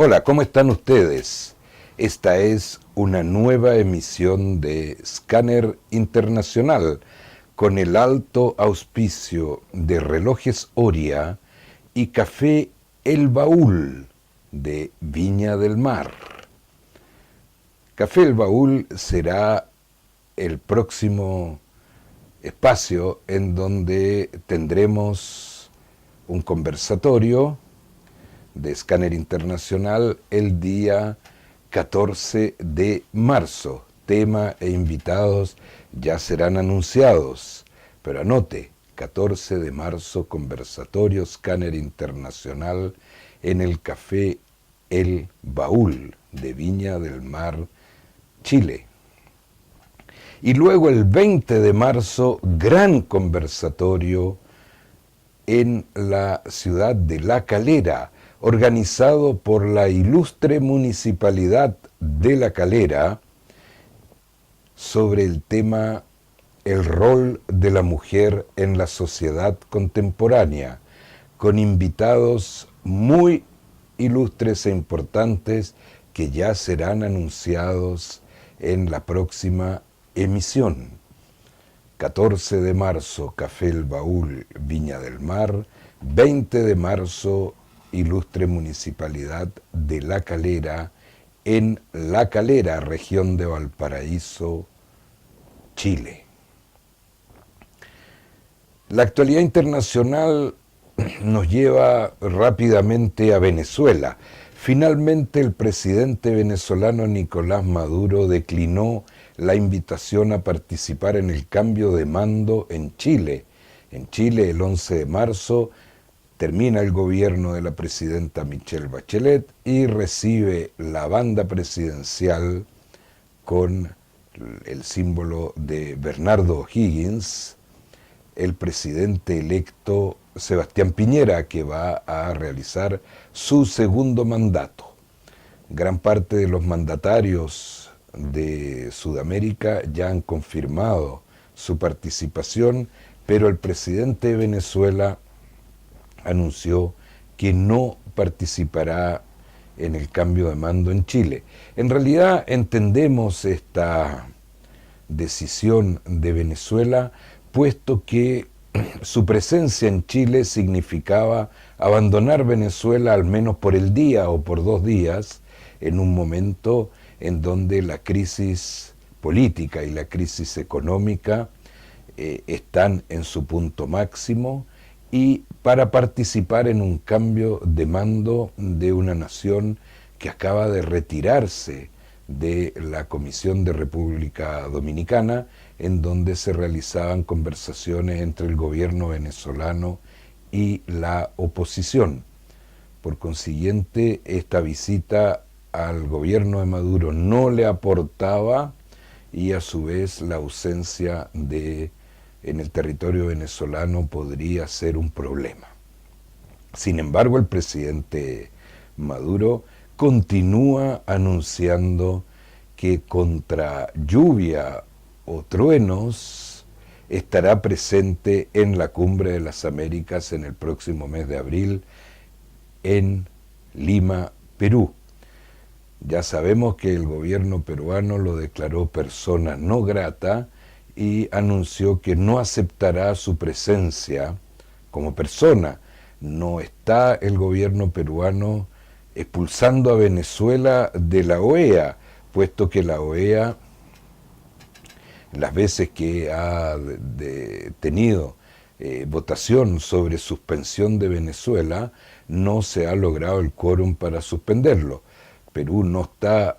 Hola, ¿cómo están ustedes? Esta es una nueva emisión de Scanner Internacional con el alto auspicio de Relojes Oria y Café El Baúl de Viña del Mar. Café El Baúl será el próximo espacio en donde tendremos un conversatorio de Scanner Internacional el día 14 de marzo. Tema e invitados ya serán anunciados, pero anote, 14 de marzo, conversatorio Scanner Internacional en el Café El Baúl de Viña del Mar, Chile. Y luego el 20 de marzo, gran conversatorio en la ciudad de La Calera, organizado por la ilustre Municipalidad de La Calera, sobre el tema el rol de la mujer en la sociedad contemporánea, con invitados muy ilustres e importantes que ya serán anunciados en la próxima emisión. 14 de marzo, Café El Baúl, Viña del Mar. 20 de marzo, ilustre Municipalidad de La Calera, en La Calera, región de Valparaíso, Chile. La actualidad internacional nos lleva rápidamente a Venezuela. Finalmente, el presidente venezolano Nicolás Maduro declinó la invitación a participar en el cambio de mando en Chile. En Chile, el 11 de marzo, termina el gobierno de la presidenta Michelle Bachelet y recibe la banda presidencial con el símbolo de Bernardo O'Higgins, el presidente electo Sebastián Piñera, que va a realizar su segundo mandato. Gran parte de los mandatarios de Sudamérica ya han confirmado su participación, pero el presidente de Venezuela anunció que no participará en el cambio de mando en Chile. En realidad entendemos esta decisión de Venezuela, puesto que su presencia en Chile significaba abandonar Venezuela al menos por el día o por 2 días, en un momento en donde la crisis política y la crisis económica están en su punto máximo, y para participar en un cambio de mando de una nación que acaba de retirarse de la Comisión de República Dominicana, en donde se realizaban conversaciones entre el gobierno venezolano y la oposición. Por consiguiente, esta visita al gobierno de Maduro no le aportaba, y a su vez la ausencia en el territorio venezolano podría ser un problema. Sin embargo, el presidente Maduro continúa anunciando que contra lluvia o truenos estará presente en la Cumbre de las Américas en el próximo mes de abril en Lima, Perú. Ya sabemos que el gobierno peruano lo declaró persona no grata y anunció que no aceptará su presencia como persona. No está el gobierno peruano expulsando a Venezuela de la OEA, puesto que la OEA, las veces que ha tenido votación sobre suspensión de Venezuela, no se ha logrado el quórum para suspenderlo. Perú no está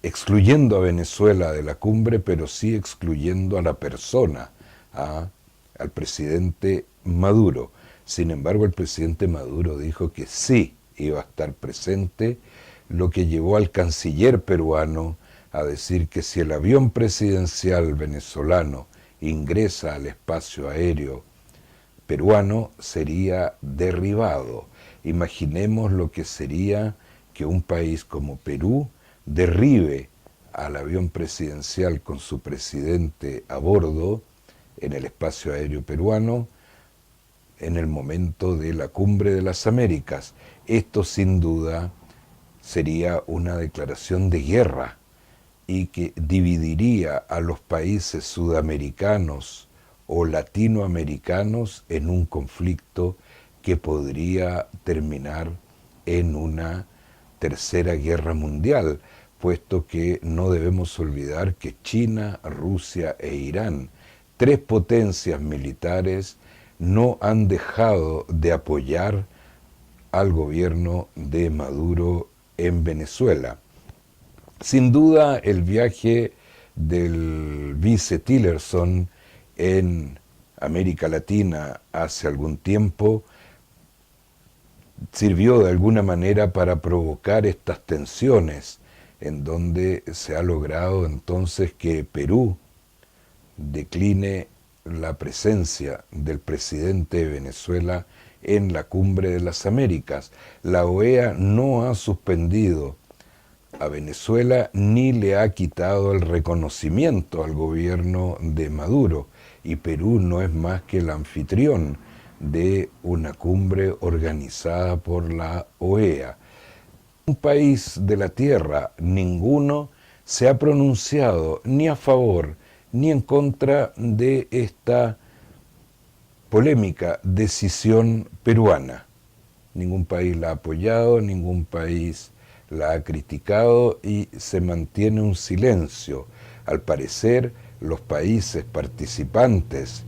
excluyendo a Venezuela de la cumbre, pero sí excluyendo a la persona, al presidente Maduro. Sin embargo, el presidente Maduro dijo que sí iba a estar presente, lo que llevó al canciller peruano a decir que si el avión presidencial venezolano ingresa al espacio aéreo peruano, sería derribado. Imaginemos lo que sería que un país como Perú derribe al avión presidencial con su presidente a bordo en el espacio aéreo peruano en el momento de la Cumbre de las Américas. Esto sin duda sería una declaración de guerra y que dividiría a los países sudamericanos o latinoamericanos en un conflicto que podría terminar en una tercera guerra mundial, puesto que no debemos olvidar que China, Rusia e Irán, tres potencias militares, no han dejado de apoyar al gobierno de Maduro en Venezuela. Sin duda, el viaje del vice Tillerson en América Latina hace algún tiempo sirvió de alguna manera para provocar estas tensiones, en donde se ha logrado entonces que Perú decline la presencia del presidente de Venezuela en la Cumbre de las Américas. La OEA no ha suspendido a Venezuela ni le ha quitado el reconocimiento al gobierno de Maduro, y Perú no es más que el anfitrión de una cumbre organizada por la OEA. Un país de la Tierra, ninguno, se ha pronunciado ni a favor ni en contra de esta polémica decisión peruana. Ningún país la ha apoyado, ningún país la ha criticado y se mantiene un silencio. Al parecer, los países participantes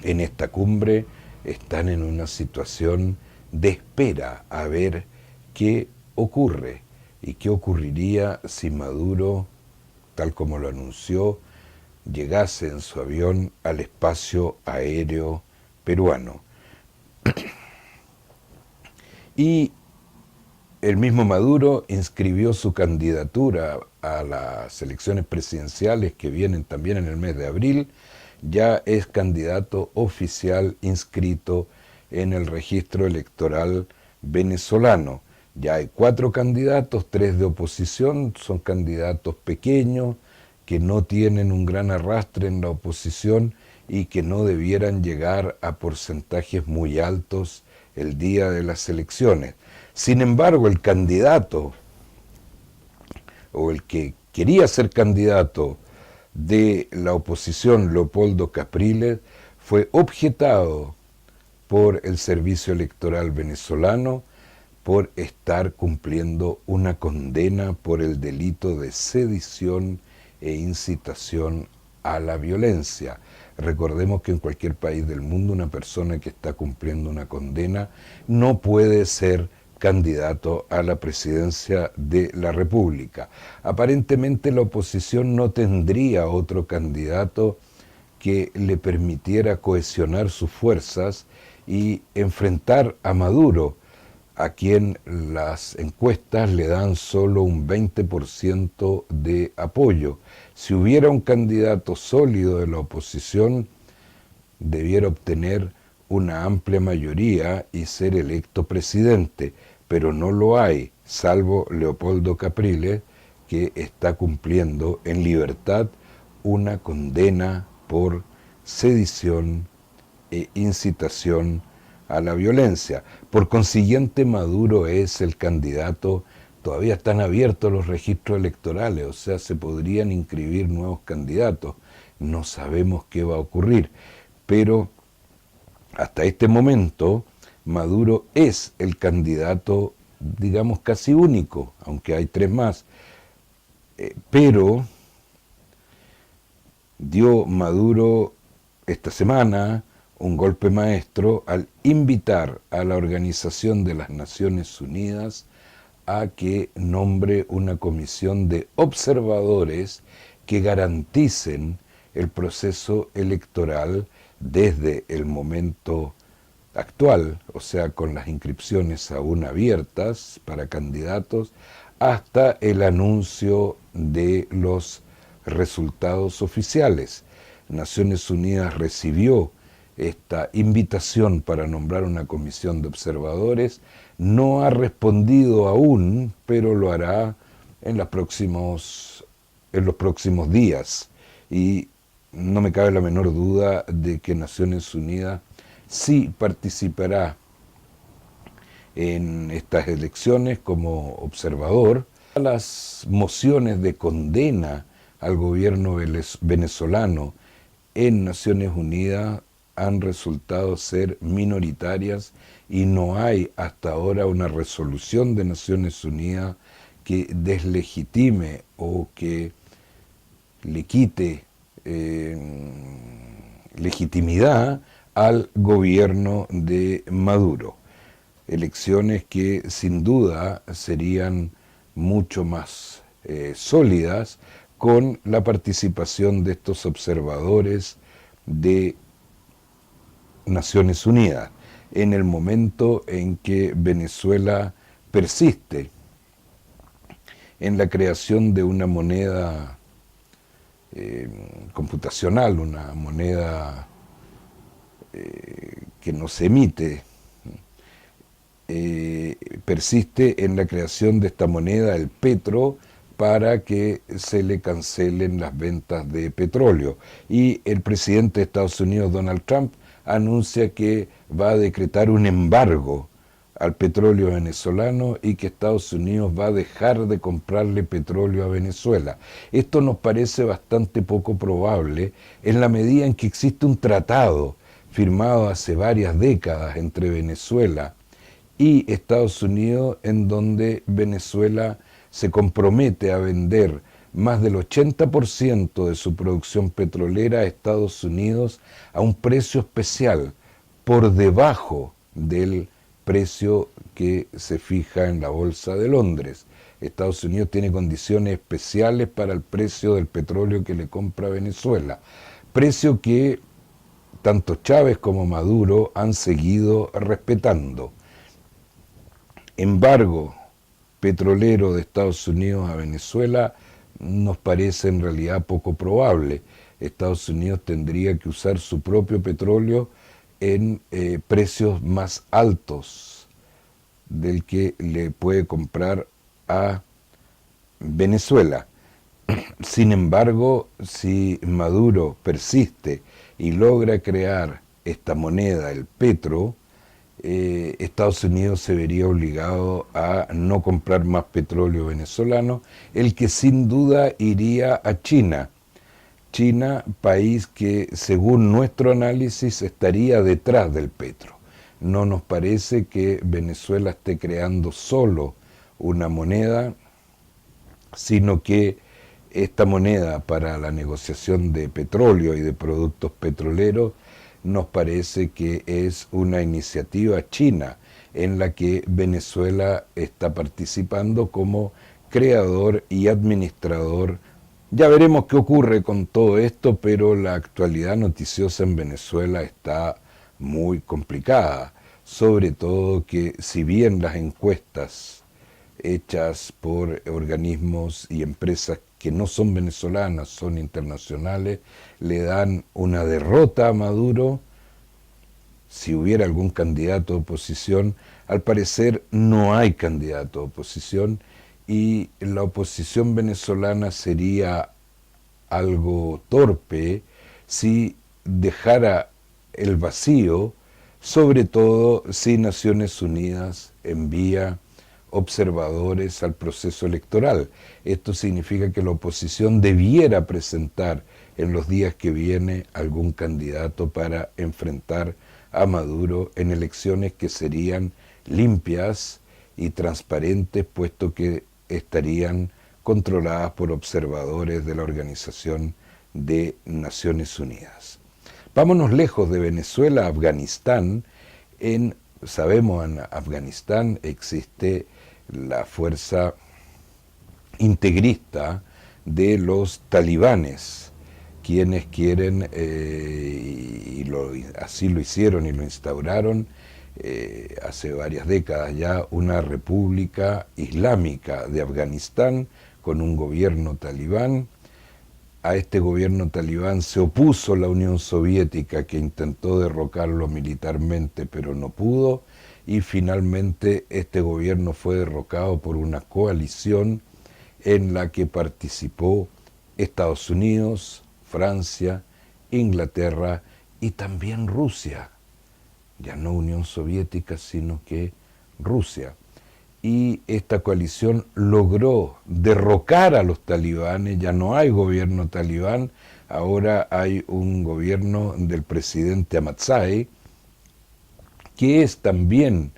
en esta cumbre están en una situación de espera a ver qué ocurre y qué ocurriría si Maduro, tal como lo anunció, llegase en su avión al espacio aéreo peruano. Y el mismo Maduro inscribió su candidatura a las elecciones presidenciales que vienen también en el mes de abril. Ya es candidato oficial inscrito en el registro electoral venezolano. Ya hay 4 candidatos, 3 de oposición, son candidatos pequeños que no tienen un gran arrastre en la oposición y que no debieran llegar a porcentajes muy altos el día de las elecciones. Sin embargo, el candidato, o el que quería ser candidato de la oposición, Leopoldo Capriles, fue objetado por el Servicio Electoral venezolano por estar cumpliendo una condena por el delito de sedición e incitación a la violencia. Recordemos que en cualquier país del mundo una persona que está cumpliendo una condena no puede ser candidato a la presidencia de la República. Aparentemente la oposición no tendría otro candidato que le permitiera cohesionar sus fuerzas y enfrentar a Maduro, a quien las encuestas le dan solo un 20% de apoyo. Si hubiera un candidato sólido de la oposición, debiera obtener una amplia mayoría y ser electo presidente, pero no lo hay, salvo Leopoldo Capriles, que está cumpliendo en libertad una condena por sedición e incitación a la violencia. Por consiguiente, Maduro es el candidato. Todavía están abiertos los registros electorales, o sea, se podrían inscribir nuevos candidatos. No sabemos qué va a ocurrir, pero hasta este momento Maduro es el candidato, digamos, casi único, aunque hay 3 más. Pero dio Maduro esta semana un golpe maestro al invitar a la Organización de las Naciones Unidas a que nombre una comisión de observadores que garanticen el proceso electoral desde el momento actual, o sea, con las inscripciones aún abiertas para candidatos, hasta el anuncio de los resultados oficiales. Naciones Unidas recibió esta invitación para nombrar una comisión de observadores, no ha respondido aún, pero lo hará en los próximos días, y no me cabe la menor duda de que Naciones Unidas sí participará en estas elecciones como observador. Las mociones de condena al gobierno venezolano en Naciones Unidas han resultado ser minoritarias y no hay hasta ahora una resolución de Naciones Unidas que deslegitime o que le quite legitimidad al gobierno de Maduro. Elecciones que sin duda serían mucho más sólidas con la participación de estos observadores de Naciones Unidas, en el momento en que Venezuela persiste en la creación de una moneda computacional, una moneda que no se emite, persiste en la creación de esta moneda, el petro, para que se le cancelen las ventas de petróleo. Y el presidente de Estados Unidos, Donald Trump, anuncia que va a decretar un embargo al petróleo venezolano y que Estados Unidos va a dejar de comprarle petróleo a Venezuela. Esto nos parece bastante poco probable en la medida en que existe un tratado firmado hace varias décadas entre Venezuela y Estados Unidos, en donde Venezuela se compromete a vender más del 80% de su producción petrolera a Estados Unidos a un precio especial, por debajo del precio que se fija en la Bolsa de Londres. Estados Unidos tiene condiciones especiales para el precio del petróleo que le compra a Venezuela, precio que tanto Chávez como Maduro han seguido respetando. Embargo petrolero de Estados Unidos a Venezuela nos parece en realidad poco probable. Estados Unidos tendría que usar su propio petróleo en precios más altos del que le puede comprar a Venezuela. Sin embargo, si Maduro persiste y logra crear esta moneda, el petro, Estados Unidos se vería obligado a no comprar más petróleo venezolano, el que sin duda iría a China. China, país que según nuestro análisis estaría detrás del petro. No nos parece que Venezuela esté creando solo una moneda, sino que esta moneda para la negociación de petróleo y de productos petroleros nos parece que es una iniciativa china en la que Venezuela está participando como creador y administrador. Ya veremos qué ocurre con todo esto, pero la actualidad noticiosa en Venezuela está muy complicada, sobre todo que si bien las encuestas hechas por organismos y empresas que no son venezolanas, son internacionales, le dan una derrota a Maduro. Si hubiera algún candidato de oposición, al parecer no hay candidato de oposición y la oposición venezolana sería algo torpe si dejara el vacío, sobre todo si Naciones Unidas envía observadores al proceso electoral. Esto significa que la oposición debiera presentar en los días que viene algún candidato para enfrentar a Maduro en elecciones que serían limpias y transparentes, puesto que estarían controladas por observadores de la Organización de Naciones Unidas. Vámonos lejos de Venezuela, Afganistán. Sabemos, en Afganistán existe la fuerza integrista de los talibanes, quienes quieren, así lo hicieron y lo instauraron hace varias décadas ya, una república islámica de Afganistán con un gobierno talibán. A este gobierno talibán se opuso la Unión Soviética, que intentó derrocarlo militarmente pero no pudo, y finalmente este gobierno fue derrocado por una coalición en la que participó Estados Unidos, Francia, Inglaterra y también Rusia. Ya no Unión Soviética, sino que Rusia. Y esta coalición logró derrocar a los talibanes, ya no hay gobierno talibán, ahora hay un gobierno del presidente Ahmadzaei, que es también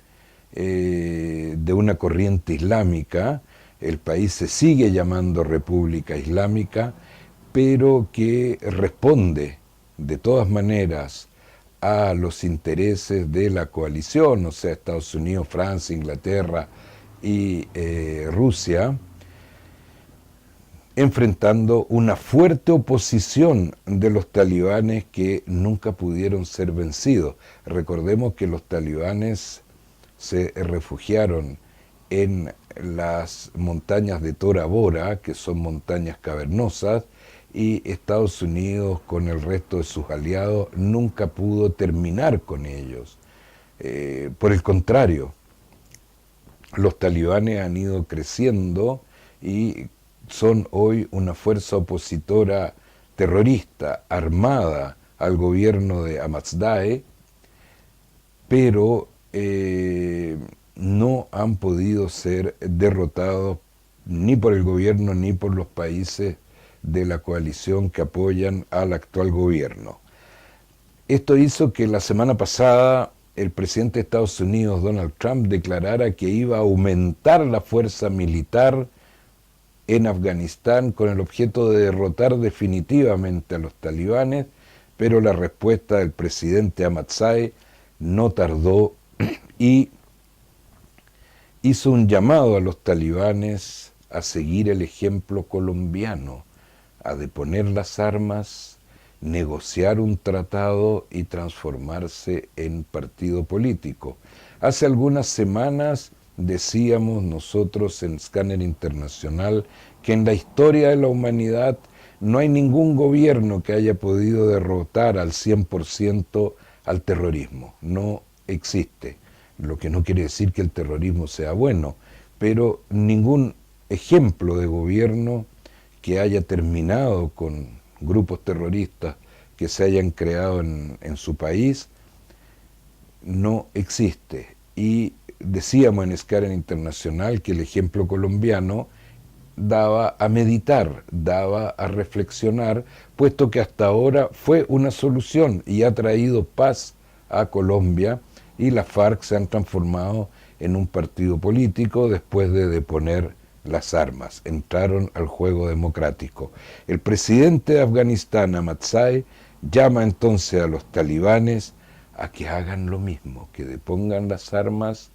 de una corriente islámica. El país se sigue llamando República Islámica, pero que responde de todas maneras a los intereses de la coalición, o sea, Estados Unidos, Francia, Inglaterra y Rusia, enfrentando una fuerte oposición de los talibanes que nunca pudieron ser vencidos. Recordemos que los talibanes se refugiaron en las montañas de Tora Bora, que son montañas cavernosas, y Estados Unidos, con el resto de sus aliados, nunca pudo terminar con ellos. Por el contrario, los talibanes han ido creciendo y son hoy una fuerza opositora terrorista, armada al gobierno de Ahmadzaei, pero no han podido ser derrotados ni por el gobierno ni por los países de la coalición que apoyan al actual gobierno. Esto hizo que la semana pasada el presidente de Estados Unidos, Donald Trump, declarara que iba a aumentar la fuerza militar en Afganistán con el objeto de derrotar definitivamente a los talibanes, pero la respuesta del presidente Ahmadzaei no tardó y hizo un llamado a los talibanes a seguir el ejemplo colombiano, a deponer las armas, negociar un tratado y transformarse en partido político. Hace algunas semanas decíamos nosotros en Scanner Internacional que en la historia de la humanidad no hay ningún gobierno que haya podido derrotar al 100% al terrorismo. No existe. Lo que no quiere decir que el terrorismo sea bueno, pero ningún ejemplo de gobierno que haya terminado con grupos terroristas que se hayan creado en su país no existe. Y decíamos en Scanner Internacional que el ejemplo colombiano daba a meditar, daba a reflexionar, puesto que hasta ahora fue una solución y ha traído paz a Colombia, y las FARC se han transformado en un partido político después de deponer las armas, entraron al juego democrático. El presidente de Afganistán, Ahmadzaei, llama entonces a los talibanes a que hagan lo mismo, que depongan las armas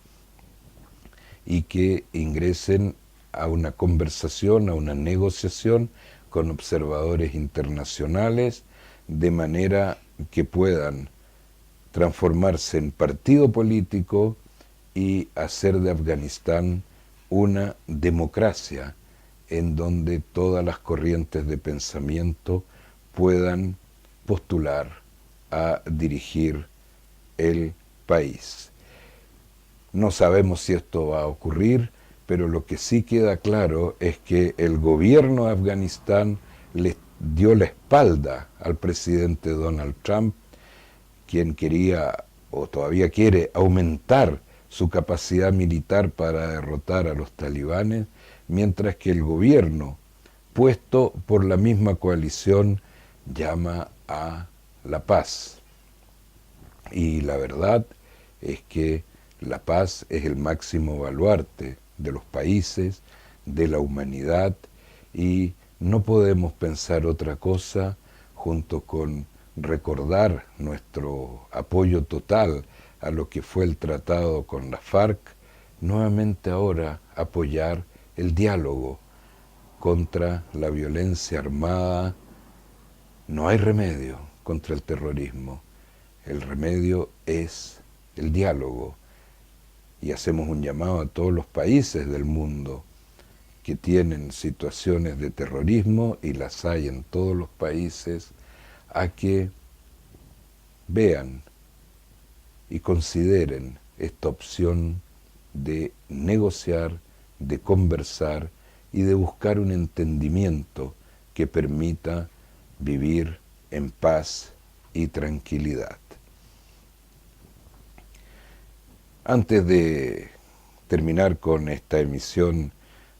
y que ingresen a una conversación, a una negociación con observadores internacionales, de manera que puedan transformarse en partido político y hacer de Afganistán una democracia en donde todas las corrientes de pensamiento puedan postular a dirigir el país. No sabemos si esto va a ocurrir, pero lo que sí queda claro es que el gobierno de Afganistán le dio la espalda al presidente Donald Trump, quien quería o todavía quiere aumentar su capacidad militar para derrotar a los talibanes, mientras que el gobierno, puesto por la misma coalición, llama a la paz. Y la verdad es que la paz es el máximo baluarte de los países, de la humanidad, y no podemos pensar otra cosa junto con recordar nuestro apoyo total a lo que fue el tratado con la FARC, nuevamente ahora apoyar el diálogo contra la violencia armada. No hay remedio contra el terrorismo, el remedio es el diálogo, y hacemos un llamado a todos los países del mundo que tienen situaciones de terrorismo, y las hay en todos los países, a que vean y consideren esta opción de negociar, de conversar y de buscar un entendimiento que permita vivir en paz y tranquilidad. Antes de terminar con esta emisión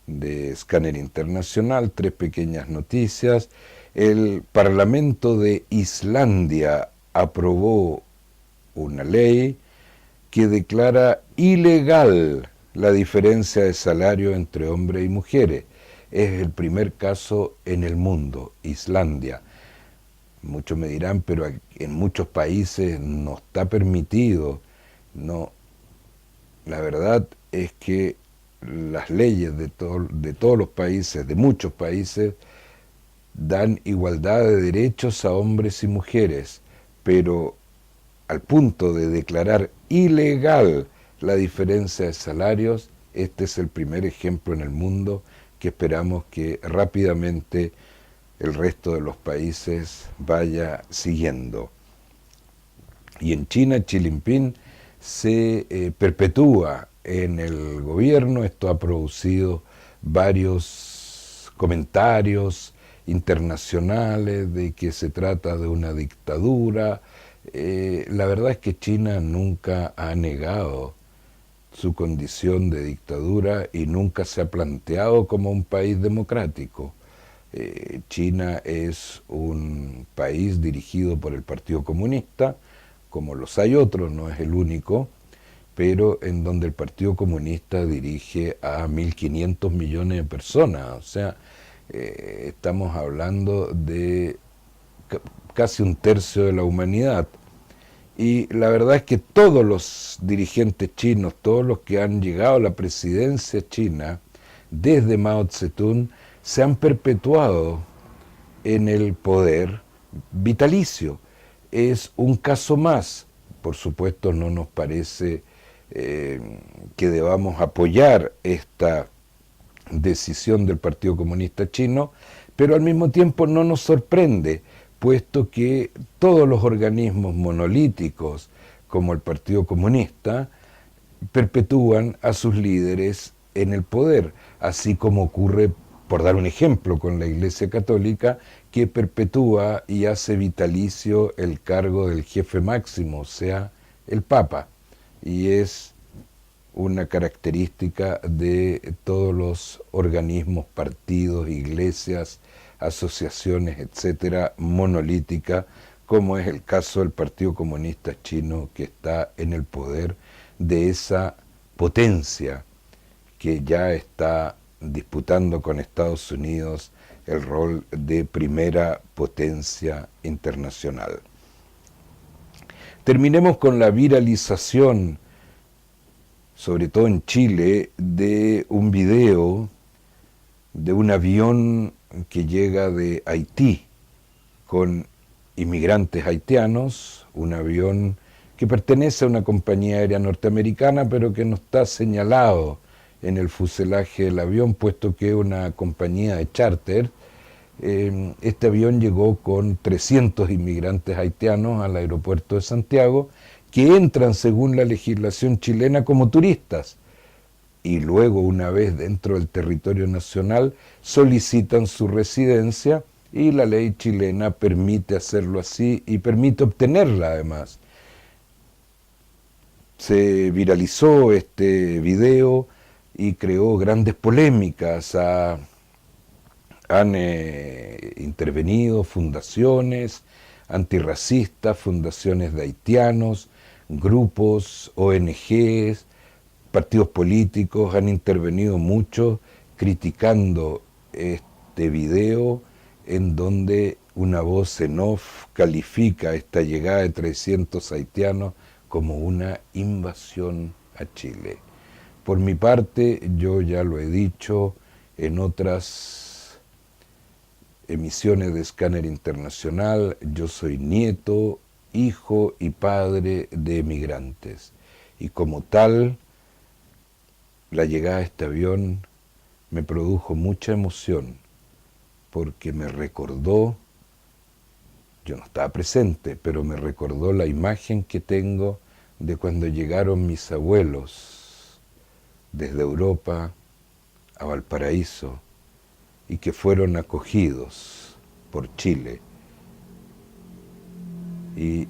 de Escáner Internacional, 3 pequeñas noticias. El Parlamento de Islandia aprobó una ley que declara ilegal la diferencia de salario entre hombres y mujeres. Es el primer caso en el mundo, Islandia. Muchos me dirán, pero en muchos países no está permitido. No, la verdad es que las leyes de todos los países, de muchos países, dan igualdad de derechos a hombres y mujeres, pero al punto de declarar ilegal la diferencia de salarios, este es el primer ejemplo en el mundo que esperamos que rápidamente el resto de los países vaya siguiendo. Y en China, Xi Jinping se perpetúa en el gobierno. Esto ha producido varios comentarios internacionales de que se trata de una dictadura. La verdad es que China nunca ha negado su condición de dictadura y nunca se ha planteado como un país democrático. China es un país dirigido por el Partido Comunista, como los hay otros, no es el único, pero en donde el Partido Comunista dirige a 1.500 millones de personas. O sea, estamos hablando de casi un tercio de la humanidad. Y la verdad es que todos los dirigentes chinos, todos los que han llegado a la presidencia china, desde Mao Zedong, se han perpetuado en el poder vitalicio. Es un caso más. Por supuesto, no nos parece que debamos apoyar esta decisión del Partido Comunista Chino, pero al mismo tiempo no nos sorprende, puesto que todos los organismos monolíticos, como el Partido Comunista, perpetúan a sus líderes en el poder, así como ocurre, por dar un ejemplo, con la Iglesia Católica, que perpetúa y hace vitalicio el cargo del jefe máximo, o sea, el Papa, y es una característica de todos los organismos, partidos, iglesias, asociaciones, etcétera, monolítica, como es el caso del Partido Comunista Chino, que está en el poder de esa potencia que ya está disputando con Estados Unidos el rol de primera potencia internacional. Terminemos con la viralización, sobre todo en Chile, de un video de un avión que llega de Haití con inmigrantes haitianos, un avión que pertenece a una compañía aérea norteamericana, pero que no está señalado en el fuselaje del avión, puesto que es una compañía de charter. Este avión llegó con 300 inmigrantes haitianos al aeropuerto de Santiago, que entran según la legislación chilena como turistas, y luego, una vez dentro del territorio nacional, solicitan su residencia, y la ley chilena permite hacerlo así y permite obtenerla además. Se viralizó este video y creó grandes polémicas. Han intervenido fundaciones antirracistas, fundaciones de haitianos, grupos, ONGs, partidos políticos, han intervenido mucho criticando este video, en donde una voz en off califica esta llegada de 300 haitianos como una invasión a Chile. Por mi parte, yo ya lo he dicho en otras emisiones de Escáner Internacional, yo soy nieto, hijo y padre de emigrantes, y como tal, la llegada de este avión me produjo mucha emoción, porque me recordó, yo no estaba presente, pero me recordó la imagen que tengo de cuando llegaron mis abuelos desde Europa a Valparaíso y que fueron acogidos por Chile. Y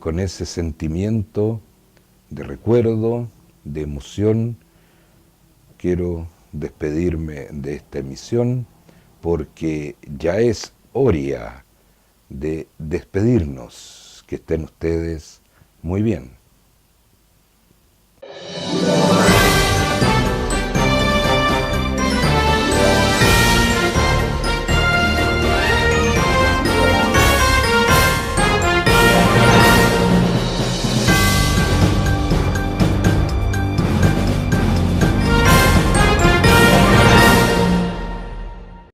con ese sentimiento de recuerdo, de emoción, quiero despedirme de esta emisión porque ya es hora de despedirnos. Que estén ustedes muy bien.